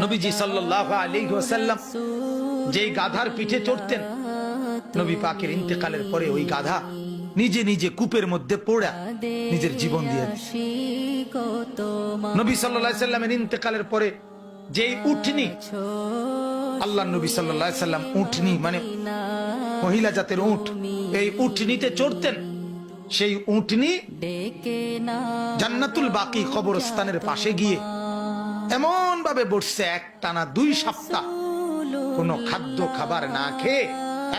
নবীজি সাল্লাল্লাহু আলাইহি ওয়াসাল্লাম যেই গাধার পিঠে চড়তেন, নবী পাকের ইন্তেকালের পরে ওই গাধা নিজে নিজে কূপের মধ্যে পড়ে নিজের জীবন দিয়ে নবী সাল্লাল্লাহু আলাইহি সাল্লামের ইন্তেকালের পরে যেই উটনি, আল্লাহর নবী সাল্লাল্লাহু আলাইহি সাল্লাম উটনি মানে মহিলা জাতের উট, এই উটনিতে চড়তেন। সেই উটনি জান্নাতুল বাকি কবরস্থানের পাশে গিয়ে এমন ভাবে বসছে, এক টানা 2 সপ্তাহ কোনো খাদ্য খাবার না খেয়ে,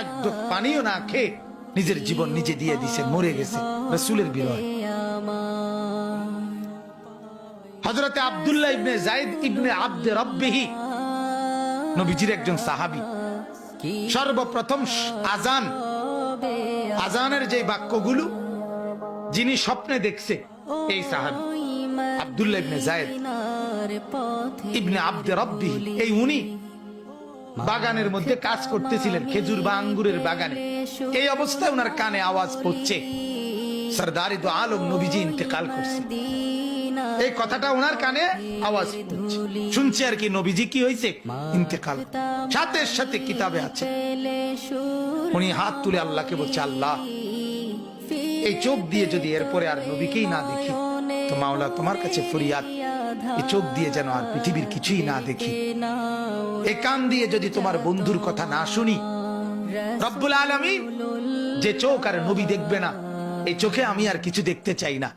এক ঢোক পানিও না খেয়ে নিজের জীবন নিজে দিয়ে দিছে, মরে গেছে রাসূলের বিরহে। হযরতে আব্দুল্লাহ ইবনে যায়েদ ইবনে আব্দে রাব্বিহি নবীজির একজন সাহাবী। সর্বপ্রথম আজানের যে বাক্যগুলো যিনি স্বপ্নে দেখছে, এই সাহাবী আব্দুল্লাহ ইবনে যায়েদ ইবনে আব্দে রাব্বিহি, এই উনি বাগানের মধ্যে কাজ করতেছিলেন, খেজুর বা আঙ্গুরের বাগানে। এই অবস্থায় ওনার কানে আওয়াজ পড়ছে সরদারি দো আলম নবীজি ইন্তেকাল করছে। এই কথাটা ওনার কানে আওয়াজ পড়ছে, শুনছে আর কি, নবীজি কি হয়েছে, ইন্তেকাল। সাথে সাথে কিতাবে আছে, উনি হাত তুলে আল্লাহকে বলছে, আল্লাহ এই চোখ দিয়ে যদি এরপরে আর নবীকেই না দেখি তো মাওলা তোমার কাছে ফরিয়াদ, এই চোখ দিয়ে যেন আর পৃথিবীর কিছুই না দেখি, এই কান দিয়ে যদি তোমার বন্ধুর কথা না শুনি, রব্বুল আলামিন যে চোখ আর নবী দেখবে না, এই চোখে আমি আর কিছু দেখতে চাই না।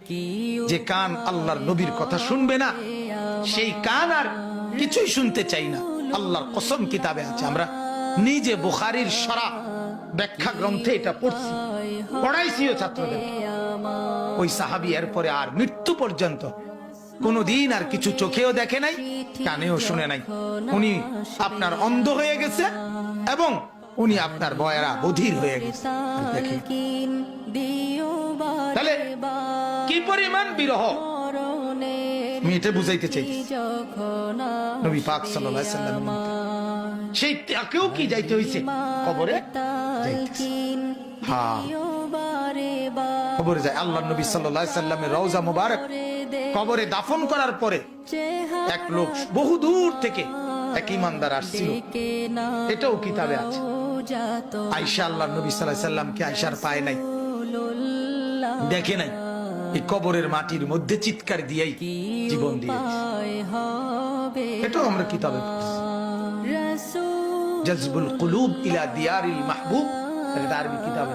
যে কান আল্লাহর নবীর কথা শুনবে না, সেই কান আর কিছুই শুনতে চাই না। আল্লাহর কসম কিতাবে আছে, আমরা নিজে বুখারীর শরহ ব্যাখ্যা গ্রন্থে এটা পড়ছি, পড়াইছিও ছাত্রদের। ওই সাহাবী এরপরে আর মৃত্যু পর্যন্ত কোনদিন আর কিছু চোখেও দেখে নাই, কানেও শুনে নাই। উনি আপনার অন্ধ হয়ে গেছে এবং উনি আপনার বয়রা বধির হয়ে গেছে। তাহলে কি পরিমাণ বিরহ আমি এটা বুঝাইতে চাই। নবী পাক সাল্লাল্লাহু আলাইহি সাল্লাম সেই তাকেও কি যাইতে হইছে কবরে, হ্যাঁ কবরে যায়। আল্লাহর নবী সাল্লাল্লাহু আলাইহি সাল্লামের রওজা মুবারক কবরে দাফন করার পরে এক লোক বহু দূর থেকে এক ইমানদার আসছিল, এটাও কিতাবে আছে। আয়েশা আল্লাহর নবী সাল্লাল্লাহু আলাইহি সাল্লামকে আয়েশার পায় নাই, দেখে নাই, এই কবরের মাটির মধ্যে চিৎকার দিয়েই জীবন দিয়েছে। এটাও আমরা কিতাবে পড়ছি। জাযবুল কুলুব ইলা দিয়ারিল মাহবুব, এটা আরবি কিতাবে।